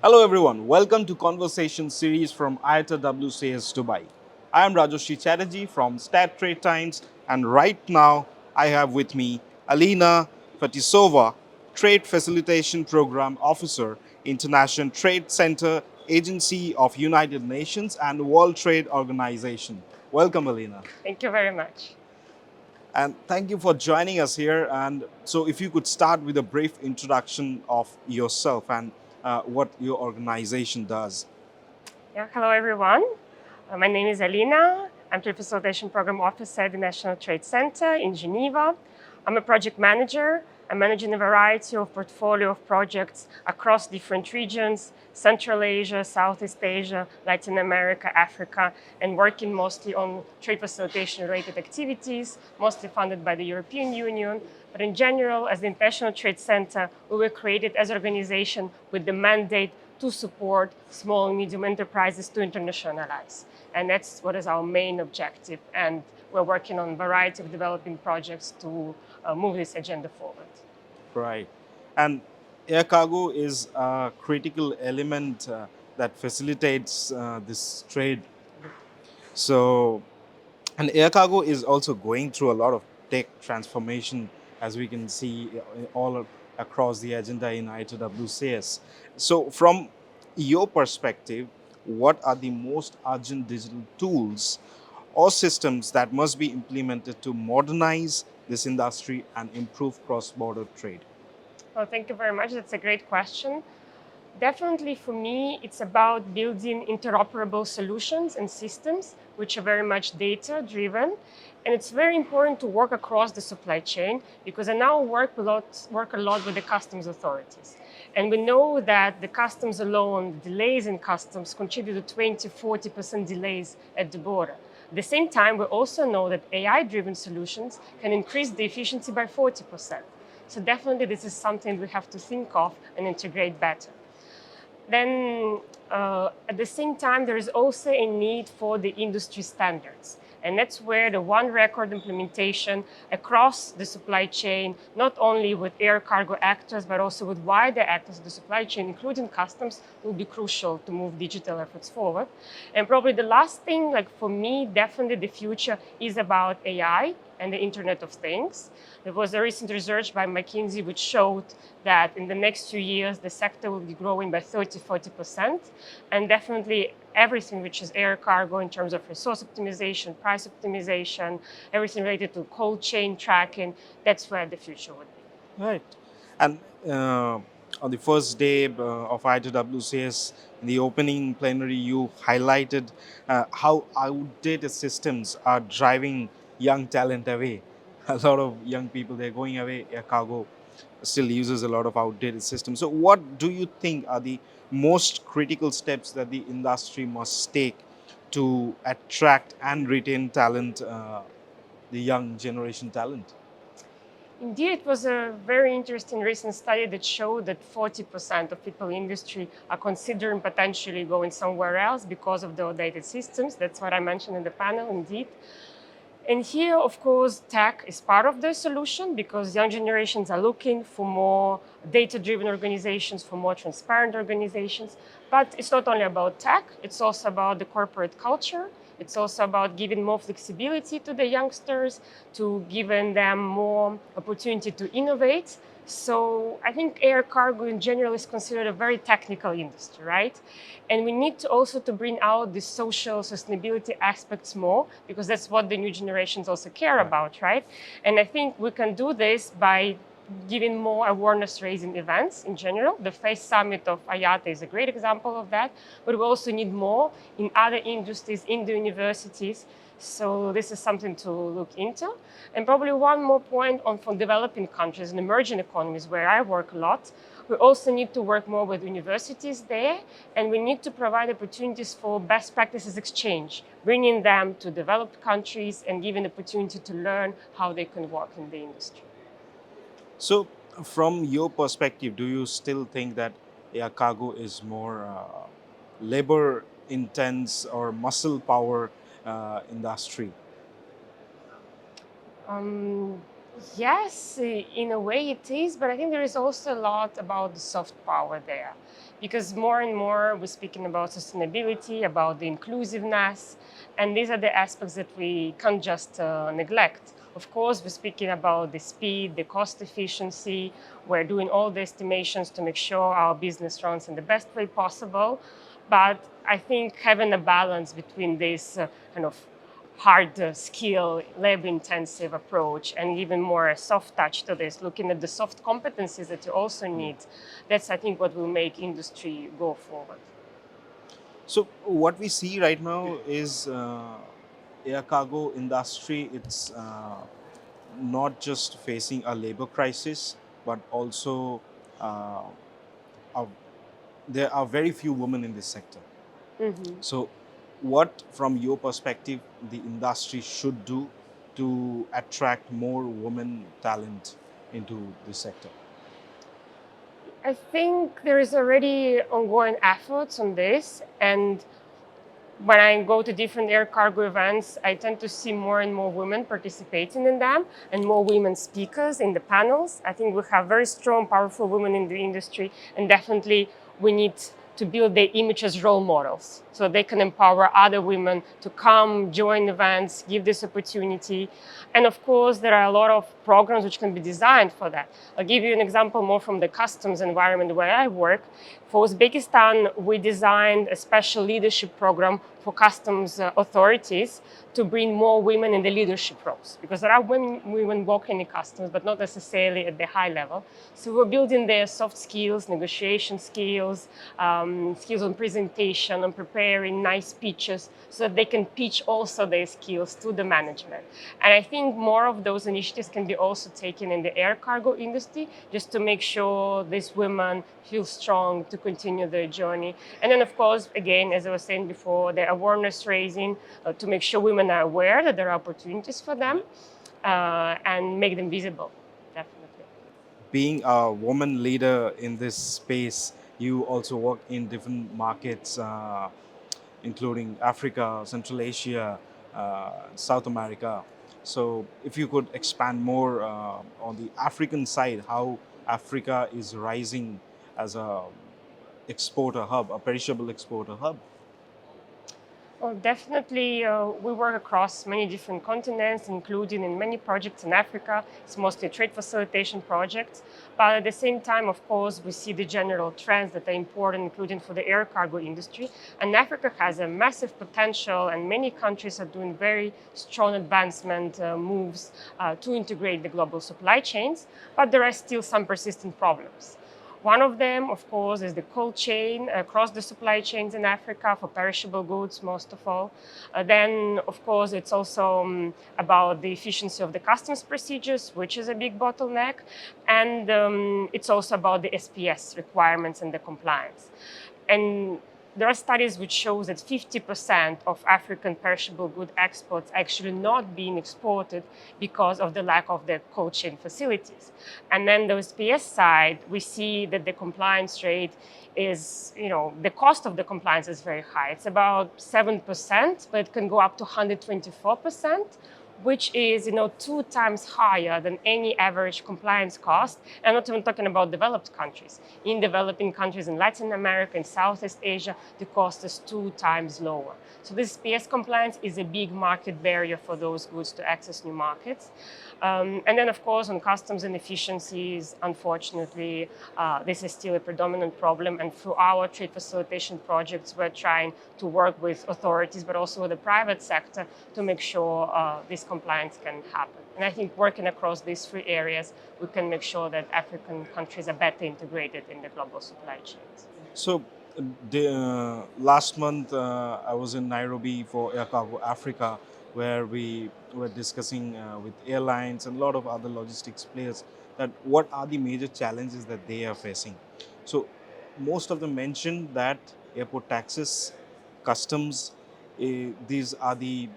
Hello everyone, welcome to Conversation series from IATA WCS Dubai. I am Rajarshi Chatterjee from Stat Trade Times, and right now I have with me Alina Fetisova, Trade Facilitation Program Officer, International Trade Center, Agency of United Nations and World Trade Organization. Welcome, Alina. Thank you very much. And thank you for joining us here. And so, if you could start with a brief introduction of yourself and what your organization does. Yeah, hello everyone. My name is Alina. I'm Trade Facilitation Program Officer at the National Trade Center in Geneva. I'm a project manager. I'm managing a variety of portfolio of projects across different regions, Central Asia, Southeast Asia, Latin America, Africa, and working mostly on trade facilitation related activities, mostly funded by the European Union. But in general, as the International Trade Center, we were created as an organization with the mandate to support small and medium enterprises to internationalize. And that's what is our main objective. And we're working on a variety of developing projects to move this agenda forward. Right. And air cargo is a critical element that facilitates this trade. So, and air cargo is also going through a lot of tech transformation, as we can see all across the agenda in ITWCS. So, from your perspective, what are the most urgent digital tools or systems that must be implemented to modernize this industry and improve cross-border trade? Well, thank you very much. That's a great question. Definitely for me, it's about building interoperable solutions and systems, which are very much data driven. And it's very important to work across the supply chain because I now work a lot with the customs authorities. And we know that the customs alone, delays in customs contribute to 20-40% delays at the border. At the same time, we also know that AI-driven solutions can increase the efficiency by 40%. So definitely this is something we have to think of and integrate better. Then at the same time, there is also a need for the industry standards. And that's where the one record implementation across the supply chain, not only with air cargo actors, but also with wider actors of the supply chain, including customs, will be crucial to move digital efforts forward. And probably the last thing, like for me, definitely the future is about AI and the Internet of Things. There was a recent research by McKinsey which showed that in the next few years, the sector will be growing by 30-40%. And definitely everything which is air cargo in terms of resource optimization, price optimization, everything related to cold chain tracking, that's where the future would be. Right. And on the first day of ITWCS, in the opening plenary, you highlighted how outdated systems are driving young talent away. A lot of young people, they're going away. Air cargo still uses a lot of outdated systems. So, what do you think are the most critical steps that the industry must take to attract and retain talent, the young generation talent? Indeed, it was a very interesting recent study that showed that 40% of people in industry are considering potentially going somewhere else because of the outdated systems. That's what I mentioned in the panel, indeed. And here, of course, tech is part of the solution because young generations are looking for more data-driven organizations, for more transparent organizations. But it's not only about tech, it's also about the corporate culture. It's also about giving more flexibility to the youngsters, to giving them more opportunity to innovate. So I think air cargo in general is considered a very technical industry, right? And we need to also to bring out the social sustainability aspects more because that's what the new generations also care about, right? And I think we can do this by giving more awareness raising events in general. The FACE Summit of IATA is a great example of that, but we also need more in other industries, in the universities. So this is something to look into. And probably one more point on for developing countries and emerging economies where I work a lot. We also need to work more with universities there, and we need to provide opportunities for best practices exchange, bringing them to developed countries and giving opportunity to learn how they can work in the industry. So, from your perspective, do you still think that air cargo is more labor intense or muscle power industry? Um, Yes, in a way it is, but I think there is also a lot about the soft power there. Because more and more we're speaking about sustainability, about the inclusiveness, and these are the aspects that we can't just neglect. Of course, we're speaking about the speed, the cost efficiency. We're doing all the estimations to make sure our business runs in the best way possible. But I think having a balance between this kind of hard skill, labor intensive approach, and even more a soft touch to this, looking at the soft competencies that you also need, that's, I think, what will make industry go forward. So what we see right now is air cargo industry. It's not just facing a labor crisis, but also uh, a, there are very few women in this sector. Mhm. So, what, from your perspective, the industry should do to attract more women talent into this sector? I think there is already ongoing efforts on this, and when I go to different air cargo events, I tend to see more and more women participating in them and more women speakers in the panels. I think we have very strong, powerful women in the industry, and definitely we need to build their image as role models so they can empower other women to come, join events, give this opportunity. And of course, there are a lot of programs which can be designed for that. I'll give you an example more from the customs environment where I work. For Uzbekistan, we designed a special leadership program for customs authorities to bring more women in the leadership roles, because there are women working in customs, but not necessarily at the high level. So we're building their soft skills, negotiation skills, skills on presentation, on preparing nice speeches, so that they can pitch also their skills to the management. And I think more of those initiatives can be also taken in the air cargo industry, just to make sure these women feel strong to continue their journey. And then, of course, again, as I was saying before, the awareness raising to make sure women are aware that there are opportunities for them and make them visible, definitely. Being a woman leader in this space, you also work in different markets, including Africa, Central Asia, South America. So, if you could expand more on the African side, how Africa is rising as a exporter hub, a perishable exporter hub. Well, definitely, we work across many different continents, including in many projects in Africa. It's mostly trade facilitation projects. But at the same time, of course, we see the general trends that are important, including for the air cargo industry. And Africa has a massive potential, and many countries are doing very strong advancement moves to integrate the global supply chains. But there are still some persistent problems. One of them, of course, is the cold chain across the supply chains in Africa for perishable goods, most of all. Then, of course, it's also about the efficiency of the customs procedures, which is a big bottleneck. And it's also about the SPS requirements and the compliance. And there are studies which show that 50% of African perishable good exports actually not being exported because of the lack of the cold chain facilities. And then the SPS side, we see that the compliance rate is, the cost of the compliance is very high. It's about 7%, but it can go up to 124%, which is 2 times higher than any average compliance cost. I'm not even talking about developed countries. In developing countries in Latin America and Southeast Asia, the cost is 2 times lower. So this PS compliance is a big market barrier for those goods to access new markets. And then, of course, on customs and efficiencies, unfortunately, this is still a predominant problem. And through our trade facilitation projects, we're trying to work with authorities, but also with the private sector to make sure this compliance can happen. And I think working across these three areas, we can make sure that African countries are better integrated in the global supply chains. So, last month I was in Nairobi for Air Cargo Africa, where we were discussing with airlines and a lot of other logistics players that what are the major challenges that they are facing. So, most of them mentioned that airport taxes, customs, these are the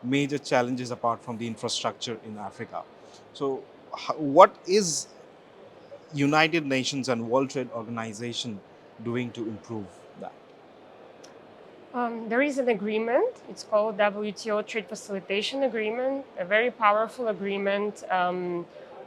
major challenges apart from the infrastructure in Africa. So, what is United Nations and World Trade Organization doing to improve that? There is an agreement. It's called WTO Trade Facilitation Agreement, a very powerful agreement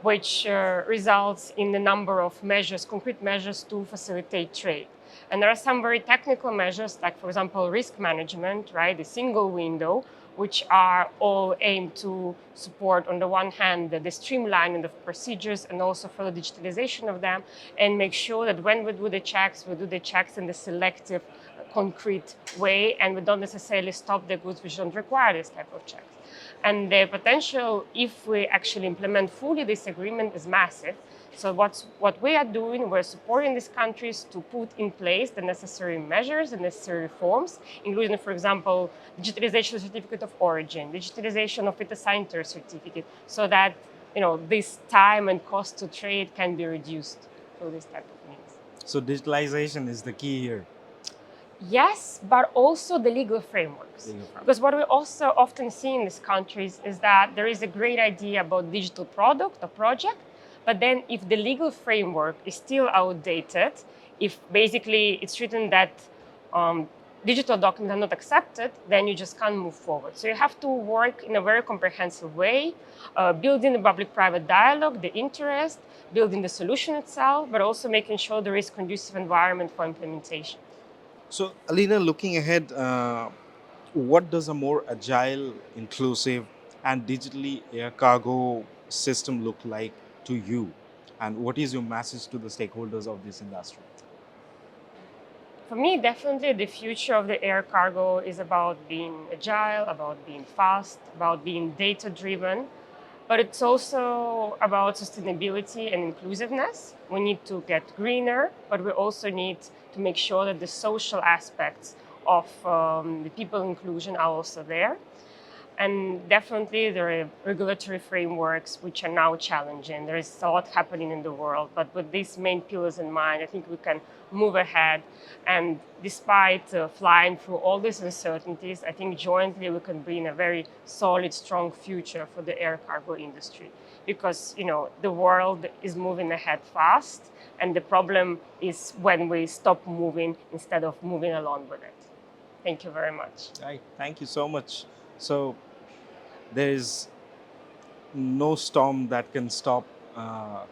which results in a number of measures, concrete measures to facilitate trade. And there are some very technical measures, like, for example, risk management, right? The single window, which are all aimed to support, on the one hand, the streamlining of procedures and also further digitalization of them, and make sure that when we do the checks, we do the checks in the selective, concrete way, and we don't necessarily stop the goods which don't require this type of checks. And the potential, if we actually implement fully this agreement, is massive. So what we are doing, we're supporting these countries to put in place the necessary measures, the necessary reforms, including, for example, digitalization of certificate of origin, digitalization of phytosanitary certificate, so that this time and cost to trade can be reduced through this type of means. So digitalization is the key here. Yes, but also the legal frameworks. Because what we also often see in these countries is that there is a great idea about digital product or project, but then if the legal framework is still outdated, if basically it's written that digital documents are not accepted, then you just can't move forward. So you have to work in a very comprehensive way, building the public-private dialogue, the interest, building the solution itself, but also making sure there is conducive environment for implementation. So, Alina, looking ahead, what does a more agile, inclusive, and digitally air cargo system look like to you? And what is your message to the stakeholders of this industry? For me, definitely the future of the air cargo is about being agile, about being fast, about being data driven, but it's also about sustainability and inclusiveness. We need to get greener, but we also need to make sure that the social aspects of the people inclusion are also there. And definitely there are regulatory frameworks which are now challenging. There is a lot happening in the world, but with these main pillars in mind, I think we can move ahead. And despite flying through all these uncertainties, I think jointly we can bring a very solid, strong future for the air cargo industry. Because the world is moving ahead fast, and the problem is when we stop moving instead of moving along with it. Thank you very much. Right. Thank you so much. So, there is no storm that can stop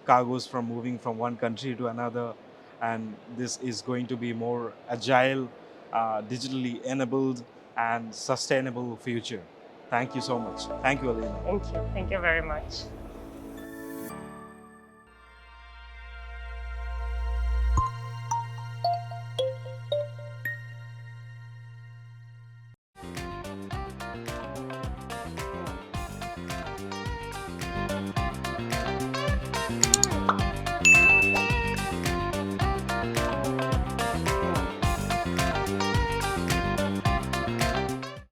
cargoes from moving from one country to another, and this is going to be more agile, digitally enabled, and sustainable future. Thank you so much. Thank you, Alina. Thank you. Thank you very much.